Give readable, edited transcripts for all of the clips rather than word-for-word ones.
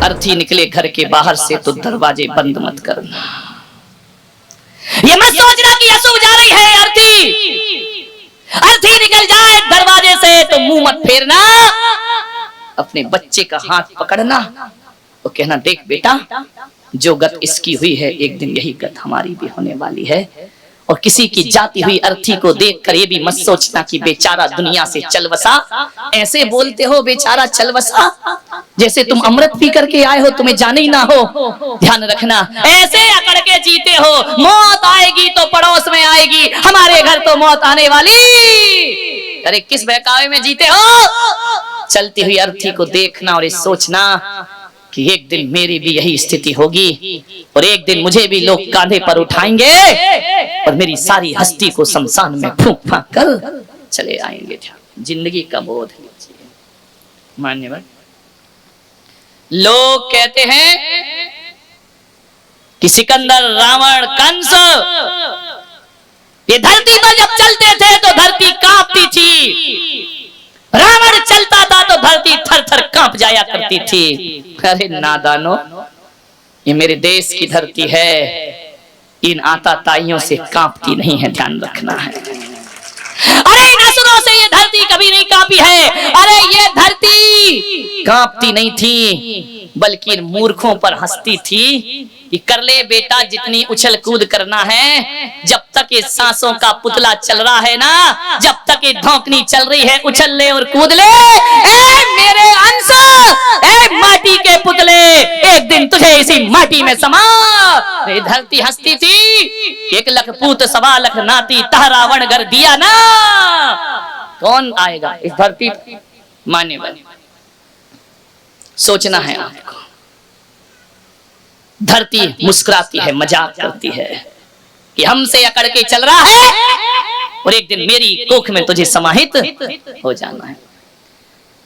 अर्थी निकले घर के बाहर से तो दरवाजे बंद मत करना। ये मत सोचना कि अशुभ जा रही है अर्थी निकल जाए दरवाजे से तो मुंह मत फेरना। अपने बच्चे का हाथ पकड़ना तो कहना, देख बेटा, जो गत इसकी हुई है एक दिन यही गत हमारी भी होने वाली है। और किसी की जाती हुई अर्थी को देखकर ये भी मत सोचना कि बेचारा दुनिया से चल बसा। ऐसे बोलते हो बेचारा चल बसा जैसे तुम अमृत पी करके आए हो, तुम्हें जाने ही ना हो। ध्यान रखना, ऐसे अकड़ के जीते हो, मौत आएगी तो पड़ोस में आएगी, हमारे घर तो मौत आने वाली। अरे किस बहकावे में जीते हो? चलती हुई अर्थी को देखना और ये सोचना कि एक दिन मेरी भी यही स्थिति होगी और एक दिन मुझे भी लोग कांधे पर उठाएंगे और मेरी सारी हस्ती को शमशान में फूंक फांक कर चले आएंगे। जिंदगी का बोध लीजिए। मान्यवर, लोग कहते हैं कि सिकंदर, रावण, कंस ये धरती पर जब चलते थे तो धरती कांपती थी। रावण चलता था तो धरती थर थर कांप जाया करती थी। अरे नादानो, ये मेरे देश की धरती है, इन आताताइयों से कांपती नहीं है, ध्यान रखना है। अरे इन असुरों से ये धरती कभी नहीं कांपी है। अरे ये धरती कांपती नहीं थी बल्कि मूर्खों पर हंसती थी कि कर ले बेटा जितनी उछल कूद करना है, जब तक ये सांसों का पुतला चल रहा है ना, जब तक ये धौंकनी चल रही है, उछल ले और कूद ले। ए मेरे अंश, ए माटी के पुतले, एक दिन तुझे इसी माटी में समा। ये धरती हंसती थी, 1 लाख पूत 1.25 लाख नाती, तहरा वण घर दिया ना, कौन आएगा इस धरती? मान्यवर, सोचना है आपको। धरती मुस्कुराती है, मजाक करती है कि हमसे अकड़ के चल रहा है और एक दिन मेरी कोख में तुझे समाहित हो जाना है।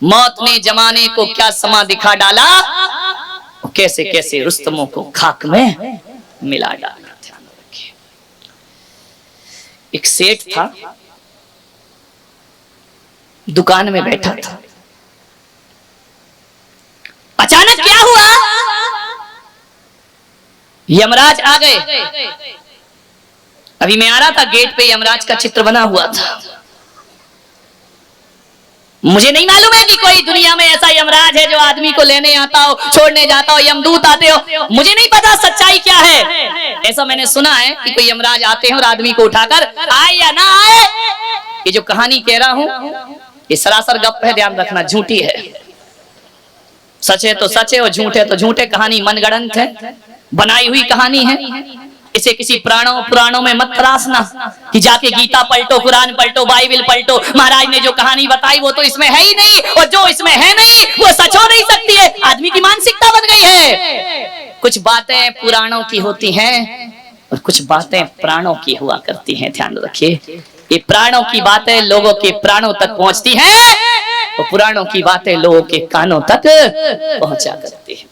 मौत ने जमाने को क्या समा दिखा डाला, कैसे कैसे रुस्तमों को खाक में मिला डाला। ध्यान रखिए। एक सेठ था, दुकान में बैठा था। अचानक क्या हुआ, यमराज आ गए। अभी मैं आ रहा था, गेट पे यमराज का चित्र बना हुआ था। मुझे नहीं मालूम है कि कोई दुनिया में ऐसा यमराज है जो आदमी को लेने आता हो, छोड़ने जाता हो, यमदूत आते हो। मुझे नहीं पता सच्चाई क्या है। ऐसा मैंने सुना है कि कोई यमराज आते हैं और आदमी को उठाकर आए या ना आए। ये जो कहानी कह रहा हूं ये सरासर गप है, ध्यान रखना, झूठी है। सच है तो सच है और झूठ है तो झूठ है। कहानी मनगढ़ंत है, बनाई हुई कहानी है। इसे किसी पुराणों में मत तराशना कि जाके गीता पलटो, कुरान पलटो, बाइबल पलटो। महाराज ने जो कहानी बताई वो तो इसमें है ही नहीं, और जो इसमें है नहीं वो सच हो नहीं सकती है। आदमी की मानसिकता बन गई है। कुछ बातें पुराणों की होती हैं और कुछ बातें प्राणों की हुआ करती हैं। ध्यान रखिए, ये प्राणों की बातें लोगों के प्राणों तक पहुंचती हैं और पुराणों की बातें लोगों के कानों तक पहुंचा करती है।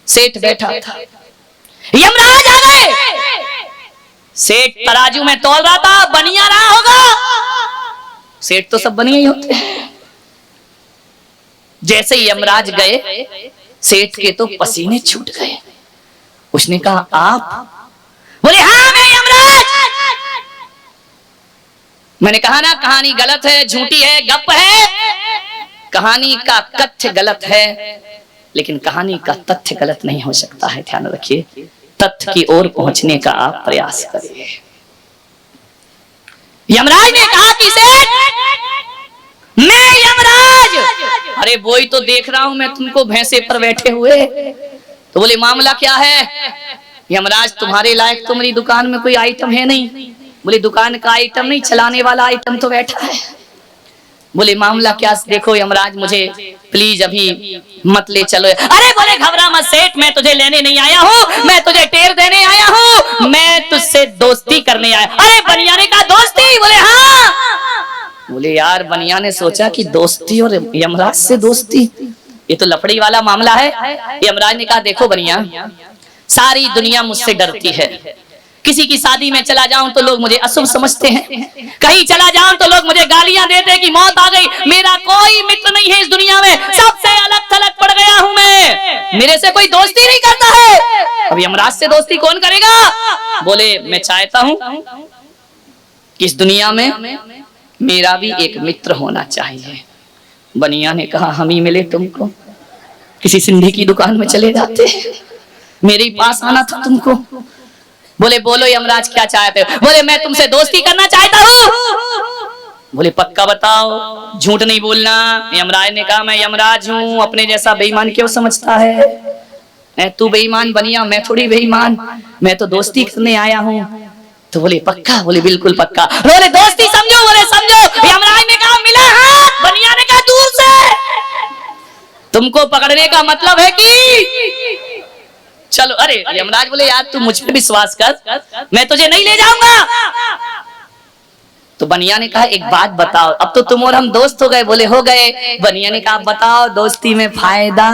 सेठ बैठा था, यमराज आ गए। सेठ तराजू में तौल रहा था, बनिया रहा होगा। सेठ तो सब बनिया ही होते हैं। जैसे ही यमराज गए, सेठ के तो पसीने छूट गए। उसने कहा, आप? बोले, हाँ मैं यमराज। मैंने कहा ना, कहानी गलत है, झूठी है, गप है। कहानी का कथ्य गलत है लेकिन कहानी का तथ्य गलत नहीं हो सकता है। ध्यान रखिए, तथ्य की ओर पहुंचने का आप प्रयास करिए। यमराज ने कहा कि सेठ, मैं यमराज। अरे वही तो देख रहा हूं मैं तुमको भैंसे पर बैठे हुए। तो बोले, मामला क्या है? यमराज, तुम्हारे लायक तो मेरी दुकान में कोई आइटम है नहीं। बोले, दुकान का आइटम नहीं, चलाने वाला आइटम तो बैठा है। बोले, मामला क्या? देखो यमराज, मुझे प्लीज अभी मत ले चलो। अरे बोले, घबरा मत सेठ, मैं तुझे लेने नहीं आया हूँ, मैं तुझे टेर देने आया हूँ, मैं तुझसे दोस्ती करने आया। अरे बनिया ने कहा, दोस्ती? बोले, हाँ। बोले, यार बनिया ने सोचा कि दोस्ती और यमराज से दोस्ती, ये तो लफड़ी वाला मामला है। यमराज ने कहा, देखो बनिया, सारी दुनिया मुझसे डरती है, किसी की शादी में चला जाऊं तो लोग मुझे अशुभ समझते हैं, कहीं चला जाऊं तो लोग मुझे गालियां देते हैं कि मौत आ गई, मेरा कोई मित्र नहीं है इस दुनिया में, सबसे अलग थलग पड़ गया हूं मैं, मेरे से कोई दोस्ती नहीं करता है। अब यमराज से दोस्ती कौन करेगा? बोले मैं चाहता हूं कि इस दुनिया में मेरा भी एक मित्र होना चाहिए। बनिया ने कहा हम ही मिले तुमको, किसी सिंधी की दुकान में चले जाते, मेरे ही पास आना था तुमको। बोले बोलो यमराज क्या चाहते हो? बोले मैं तुमसे दोस्ती करना चाहता हूँ। बोले पक्का बताओ, झूठ नहीं बोलना। यमराज ने कहा मैं यमराज हूँ, अपने जैसा बेईमान क्यों समझता है? तू बेईमान बनिया, मैं थोड़ी बेईमान, मैं तो दोस्ती करने आया हूँ। तो बोले पक्का? बोले बिल्कुल पक्का। बोले दोस्ती समझो? बोले समझो। यमराज ने कहा मिला हाथ, बनिया ने कहा दूर से। तुमको पकड़ने का मतलब है कि चलो। अरे यमराज बोले यार तू मुझ पे विश्वास कर, मैं तुझे नहीं ले जाऊंगा। तो बनिया ने कहा एक बात बताओ, अब तो तुम और हम दोस्त हो गए। बोले हो गए। बनिया ने कहा बताओ दोस्ती में फायदा?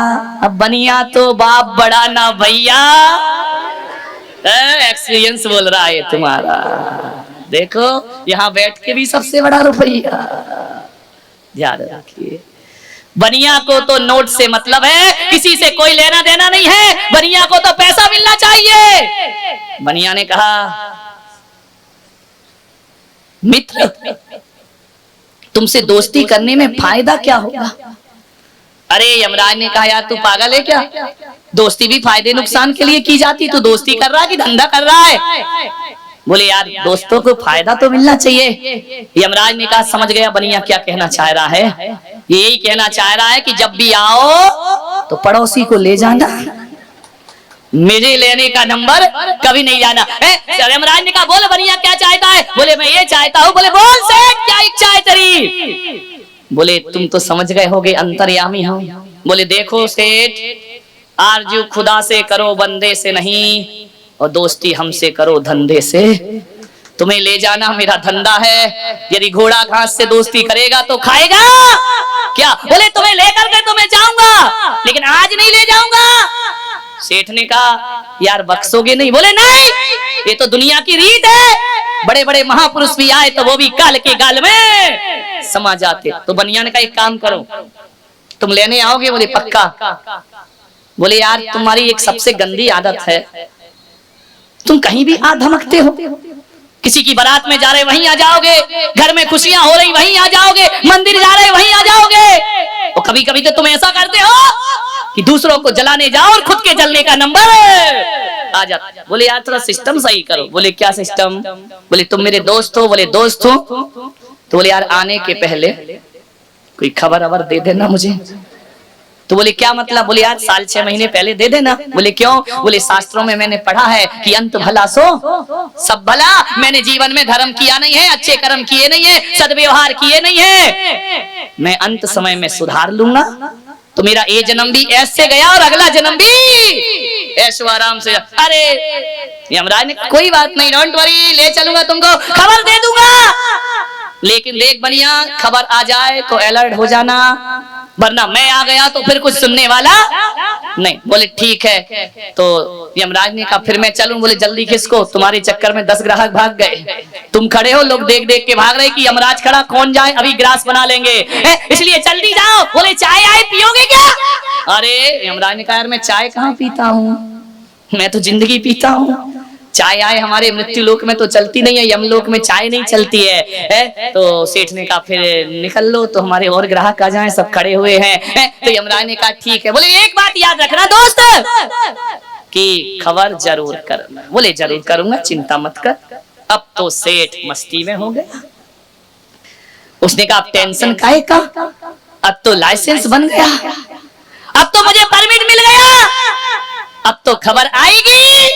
अब बनिया तो बाप बड़ा ना भैया, एक्सपीरियंस बोल रहा है तुम्हारा। देखो यहाँ बैठ के भी सबसे बड़ा रुपया, ध्यान रखिए। बनिया को तो नोट से मतलब है, किसी से कोई लेना देना नहीं है, बनिया को तो पैसा मिलना चाहिए। बनिया ने कहा मित्र तुमसे दोस्ती करने में फायदा क्या होगा? अरे यमराज ने कहा यार तू पागल है क्या? दोस्ती भी फायदे नुकसान के लिए की जाती, तू दोस्ती कर रहा है कि धंधा कर रहा है? बोले यार दोस्तों को फायदा तो मिलना चाहिए। यमराज ने कहा समझ गया बनिया क्या कहना चाह रहा है। यही कहना चाह रहा है कि जब भी आओ तो पड़ोसी को ले जाना, मेरे लेने का नंबर कभी नहीं जाना। यमराज ने कहा बोल बनिया क्या चाहता है? बोले मैं ये चाहता हूँ। बोले बोल सेठ क्या इच्छा है तेरी? बोले तुम तो समझ गए होगे अंतर्यामी हो। बोले देखो सेठ, आरजू खुदा से करो बंदे से नहीं, और दोस्ती हमसे करो धंधे से। तुम्हें ले जाना मेरा धंधा है, यदि घोड़ा घास से दोस्ती करेगा तो खाएगा क्या? बोले तुम्हें लेकर के तो मैं जाऊंगा, लेकिन आज नहीं ले जाऊंगा। सेठ ने कहा यार बख्शोगे नहीं? बोले नहीं, ये तो दुनिया की रीत है, बड़े बड़े महापुरुष भी आए तो वो भी काल के गाल में समा जाते। तो बनिया ने कहा एक काम करो, तुम लेने आओगे? बोले पक्का। बोले यार तुम्हारी एक सबसे गंदी आदत है, तुम कहीं भी आ धमकते हो, किसी की बारात में जा रहे वहीं आ जाओगे, घर में खुशियां हो रही वहीं आ जाओगे, मंदिर जा रहे वहीं आ जाओगे, और कभी कभी तो तुम ऐसा करते हो कि दूसरों को जलाने जाओ और खुद के जलने का नंबर आ जाता। बोले यार थोड़ा सिस्टम सही करो। बोले क्या सिस्टम? बोले तुम मेरे दोस्त हो। बोले दोस्त हो। तो बोले यार आने के पहले कोई खबर अबर दे देना मुझे। तो बोले क्या मतलब? बोले यार 6 महीने पहले दे देना। बोले क्यों? बोले शास्त्रों में मैंने पढ़ा है कि अंत भला सो सब भला। मैंने जीवन में धर्म किया नहीं है, अच्छे कर्म किए नहीं है, सद्व्यवहार किए नहीं है, मैं अंत समय में सुधार लूंगा, तो मेरा ये जन्म भी ऐसे गया और अगला जन्म भी ऐशो आराम से। अरे यमराज ने कोई बात नहीं, डोंट वरी, ले चलूंगा तुमको, खबर दे दूंगा, लेकिन देख बनिया खबर आ जाए तो अलर्ट हो जाना, वरना मैं आ गया तो फिर कुछ सुनने वाला नहीं। बोले ठीक है। तो यमराज ने कहा फिर मैं चलूं? बोले जल्दी किसको, तुम्हारे चक्कर में 10 ग्राहक भाग गए, तुम खड़े हो, लोग देख देख के भाग रहे कि यमराज खड़ा, कौन जाए, अभी ग्रास बना लेंगे, इसलिए जल्दी जाओ। बोले चाय आए पियोगे क्या? अरे यमराज ने कहा यार मैं चाय कहाँ पीता हूँ, मैं तो जिंदगी पीता हूँ, चाय आए हमारे मृत्यु लोक में तो चलती नहीं है, यमलोक में चाय नहीं चलती है। तो सेठ ने कहा फिर निकल लो तो हमारे और ग्राहक आ जाएं, सब खड़े हुए हैं। तो यमराज ने कहा ठीक है। बोले एक बात याद रखना दोस्त कि खबर जरूर करना। बोले जरूर करूंगा, चिंता मत कर। अब तो सेठ मस्ती में हो गया, उसने कहा टेंशन काहे का, अब तो लाइसेंस बन गया, अब तो मुझे परमिट मिल गया, अब तो खबर आएगी,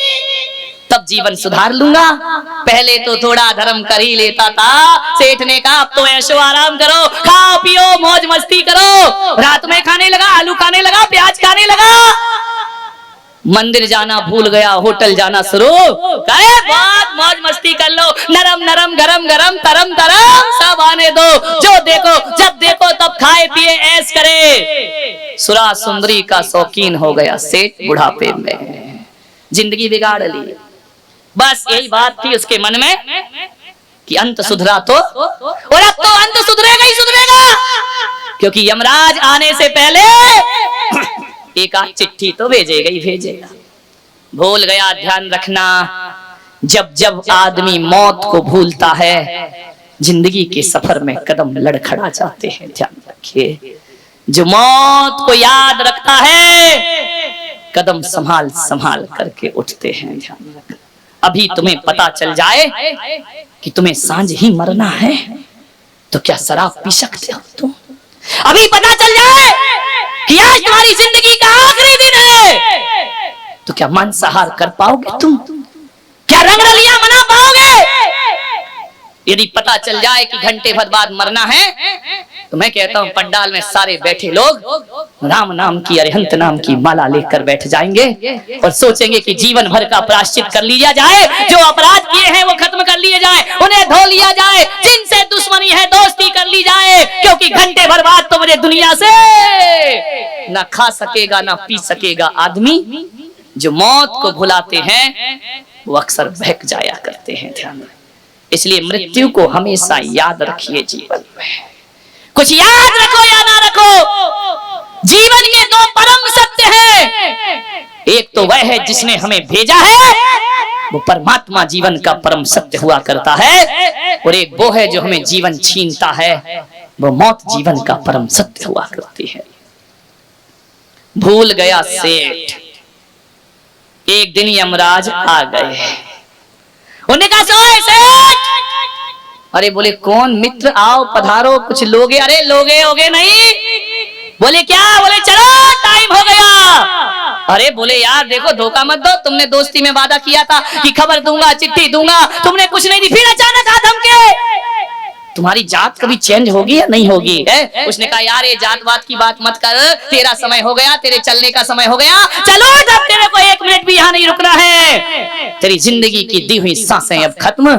तब जीवन सुधार लूंगा। पहले तो थोड़ा धर्म कर ही लेता था। सेठ ने कहा अब तो ऐशो आराम करो, खाओ पियो मौज मस्ती करो। रात में खाने लगा, आलू खाने लगा, प्याज खाने लगा, मंदिर जाना भूल गया, होटल जाना शुरू करे, बहुत मौज मस्ती कर लो, नरम नरम गरम गरम तरम तरम सब आने दो, जो देखो जब देखो तब खाए पिए ऐश करे। सुरा सुंदरी का शौकीन हो गया सेठ बुढ़ापे में, जिंदगी बिगाड़ ली। बस यही बात थी उसके मन में कि अंत सुधरा तो, और अब तो अंत सुधरेगा ही सुधरेगा, क्योंकि यमराज आने से पहले एक आध चिट्ठी तो भेजेगा ही भेजेगा। भूल गया, ध्यान रखना, जब जब आदमी मौत को भूलता है जिंदगी के सफर में कदम लड़खड़ा जाते हैं। ध्यान रखिए, जो मौत को याद रखता है कदम संभाल संभाल करके उठते हैं। ध्यान रखना, अभी तुम्हें पता चल जाए कि तुम्हें सांझ ही मरना है तो क्या शराब पी सकते हो तुम? अभी पता चल जाए कि आज तुम्हारी जिंदगी का आखिरी दिन है तो क्या मांसाहार कर पाओगे तुम? क्या रंगरलियां मना पाओगे? यदि पता चल जाए कि घंटे भर बाद मरना है तो मैं कहता हूं पंडाल में सारे बैठे लोग राम नाम की, अरिहंत नाम की माला लेकर बैठ जाएंगे और सोचेंगे कि जीवन भर का प्रायश्चित कर लिया जाए, जो अपराध किए हैं वो खत्म कर लिए जाए, उन्हें धो लिया जाए, जिनसे दुश्मनी है दोस्ती कर ली जाए, क्योंकि घंटे भर बाद तो मुझे दुनिया से ना खा सकेगा ना पी सकेगा। आदमी जो मौत को भुलाते हैं वो अक्सर बहक जाया करते हैं। ध्यान रखें, इसलिए मृत्यु को हमेशा याद रखिए जीवन में। कुछ याद रखो या ना रखो, जीवन के दो परम सत्य हैं। एक तो वह है जिसने हमें भेजा है, वो परमात्मा जीवन का परम सत्य हुआ करता है, और एक वो है जो हमें जीवन छीनता है, वो मौत जीवन का परम सत्य हुआ करती है। भूल गया सेठ, एक दिन यमराज आ गए, उन्होंने कहा सेठ, अरे बोले कौन मित्र, आओ पधारो, कुछ लोगे? अरे लोगे होगे नहीं। बोले क्या? बोले चलो टाइम हो गया। अरे बोले यार देखो धोखा मत दो, तुमने दोस्ती में वादा किया था कि खबर दूंगा, चिट्ठी दूंगा, तुमने कुछ नहीं दी, फिर अचानक आ धमके। तुम्हारी जात कभी चेंज होगी या नहीं होगी? है? उसने कहा यार ये जात वात की बात मत कर, तेरा समय हो गया, तेरे चलने का समय हो गया, चलो अब तेरे को एक मिनट भी यहाँ नहीं रुकना है, तेरी जिंदगी की दी हुई सांसें अब खत्म।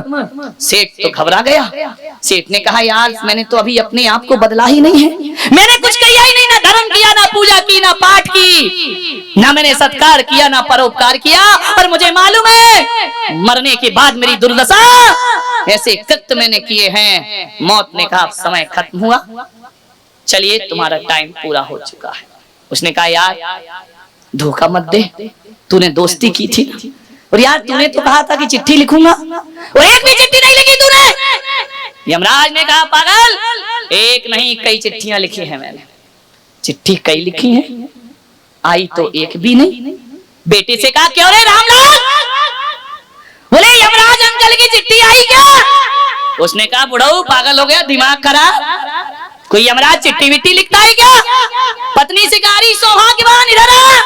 सेठ तो घबरा गया। सेठ ने कहा यार मैंने तो अभी अपने आप को बदला ही नहीं है, मैंने कुछ किया ही नहीं, ना धर्म किया, ना पूजा की, ना पाठ की, ना मैंने सत्कार किया, ना परोपकार किया, और मुझे मालूम है मरने के बाद मेरी दुर्दशा, ऐसे कृत्य मैंने किए हैं। मौत ने कहा समय खत्म हुआ, चलिए तुम्हारा टाइम पूरा हो चुका है। उसने कहा यार धोखा मत दे, तूने दोस्ती की थी, और यार तूने तो कहा था कि चिट्ठी लिखूंगा, और एक भी चिट्ठी नहीं लिखी तूने। यमराज ने कहा पागल, एक नहीं कई चिट्ठियां लिखी हैं मैंने। चिट्ठी कई लिखी हैं, आई तो एक भी नहीं। बेटे से कहा क्यों रे रामलाल? बोले यमराज अंकल की चिट्ठी आई क्या? उसने कहा बुढ़ऊ पागल हो गया, दिमाग खराब, कोई यमराज चिट्ठी विट्ठी लिखता है क्या? पत्नी शिकारी सौभाग्यवान इधर आ।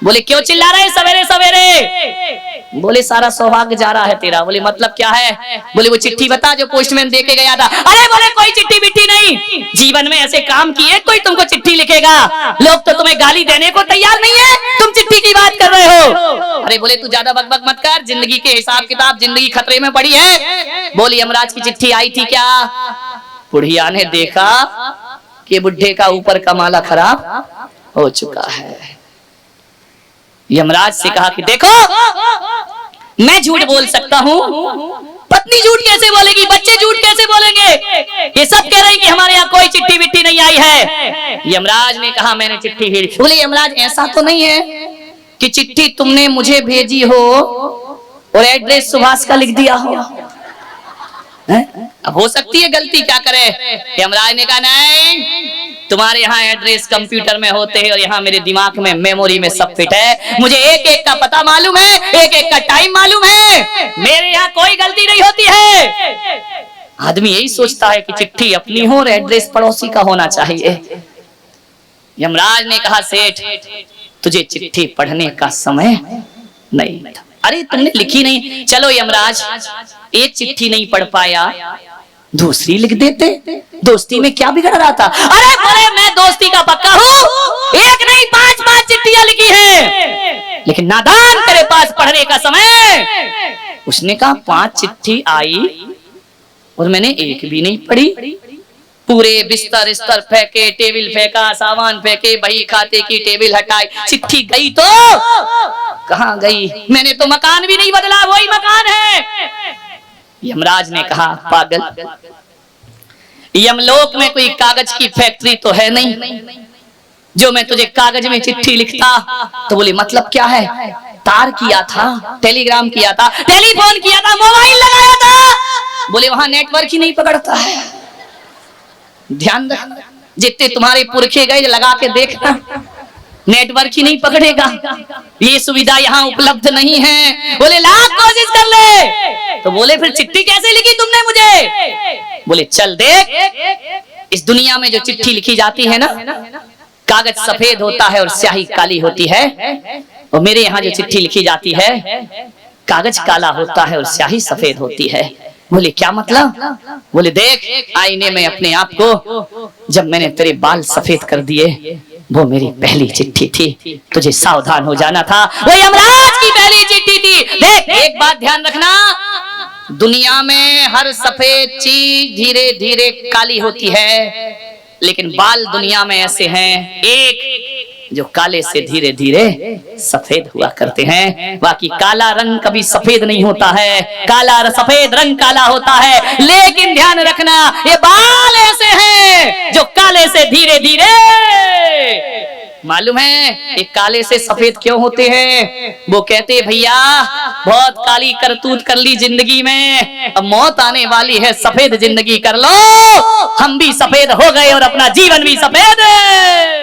बोले क्यों चिल्ला रहे सवेरे सवेरे? बोले सारा सौभाग्य जा रहा है तेरा। बोले मतलब क्या है? बोले वो चिट्ठी बता जो पोस्टमैन दे के गया था। अरे बोले कोई चिट्ठी बिट्ठी नहीं, जीवन में ऐसे काम किए कोई तुमको चिट्ठी लिखेगा? लोग तो तुम्हें गाली देने को तैयार नहीं है, तुम चिट्ठी की बात कर रहे हो। अरे बोले तू ज्यादा बकबक मत कर, जिंदगी के हिसाब किताब, जिंदगी खतरे में पड़ी है। बोले यमराज की चिट्ठी आई थी क्या? बुढ़िया ने देखा कि बुढ़े का ऊपर का माला खराब हो चुका है। यमराज से कहा कि देखो मैं झूठ बोल सकता हूँ, पत्नी झूठ कैसे बोलेगी, बच्चे झूठ कैसे बोलेंगे? ये सब कह रहे हैं कि हमारे यहाँ कोई चिट्ठी विट्ठी नहीं आई है। यमराज ने कहा मैंने चिट्ठी भेजी। बोले यमराज ऐसा तो नहीं है कि चिट्ठी तुमने मुझे भेजी हो और एड्रेस सुभाष का लिख दिया हो? अब हो सकती है गलती, क्या करे? यमराज ने कहा नहीं, तुम्हारे यहाँ एड्रेस कंप्यूटर में होते हैं और यहाँ मेरे दिमाग में मेमोरी में सब फिट है, मुझे एक एक का पता मालूम है, एक एक का टाइम मालूम है, मेरे यहाँ कोई गलती नहीं होती है। आदमी यही सोचता है कि चिट्ठी अपनी हो और एड्रेस पड़ोसी का होना चाहिए। यमराज ने कहा सेठ तुझे चिट्ठी पढ़ने का समय नहीं था। अरे तुमने लिखी नहीं, चलो यमराज एक चिट्ठी नहीं पढ़ पाया, दूसरी लिख देते, दोस्ती में क्या बिगड़ रहा था? अरे बोले मैं दोस्ती का पक्का हूँ, एक नहीं 5-5 चिट्ठियां लिखी हैं, लेकिन नादान तेरे पास पढ़ने का समय। उसने कहा 5 चिट्ठी आई और मैंने एक भी नहीं पढ़ी। पूरे बिस्तर स्तर फेंके, टेबल फेंका, सामान फेंके, बही खाते की टेबल हटाई, चिट्ठी गई तो कहाँ गई? मैंने तो मकान भी नहीं बदला, वही मकान है। यमराज ने कहा, पागल, यमलोक में कोई कागज की फैक्ट्री तो है नहीं जो मैं तुझे कागज में चिट्ठी लिखता। तो बोले मतलब क्या है? तार किया था, टेलीग्राम किया था, टेलीफोन किया था, मोबाइल लगाया था। बोले वहां नेटवर्क ही नहीं पकड़ता है। ध्यान रख, जितने तुम्हारे पुरखे गए लगा के देखना, नेटवर्क ही नहीं पकड़ेगा। ये सुविधा यहाँ उपलब्ध नहीं है। बोले लाख कोशिश कर ले। तो बोले फिर चिट्ठी कैसे लिखी तुमने मुझे? बोले चल देख, इस दुनिया में जो चिट्ठी लिखी जाती है ना, कागज सफेद होता है और स्याही काली होती है, और मेरे यहाँ जो चिट्ठी लिखी जाती है कागज काला होता है और स्याही सफेद होती है। बोले क्या मतलब? बोले देख, आईने में अपने आप को, जब मैंने तेरे बाल सफेद कर दिए वो मेरी पहली चिट्ठी थी, तुझे सावधान हो जाना था, वो यमराज की पहली चिट्ठी थी। देख एक बात ध्यान रखना, दुनिया में हर सफेद चीज धीरे धीरे काली होती है, लेकिन बाल दुनिया में ऐसे हैं एक जो काले से धीरे धीरे सफेद हुआ करते हैं। बाकी काला रंग कभी सफेद नहीं होता है, काला सफेद रंग काला होता है। लेकिन ध्यान रखना, ये बाल ऐसे हैं जो काले से धीरे धीरे, मालूम है ये काले से सफेद क्यों होते हैं? वो कहते भैया बहुत काली करतूत कर ली जिंदगी में, अब मौत आने वाली है, सफेद जिंदगी कर लो। हम भी सफेद हो गए और अपना जीवन भी सफेद है।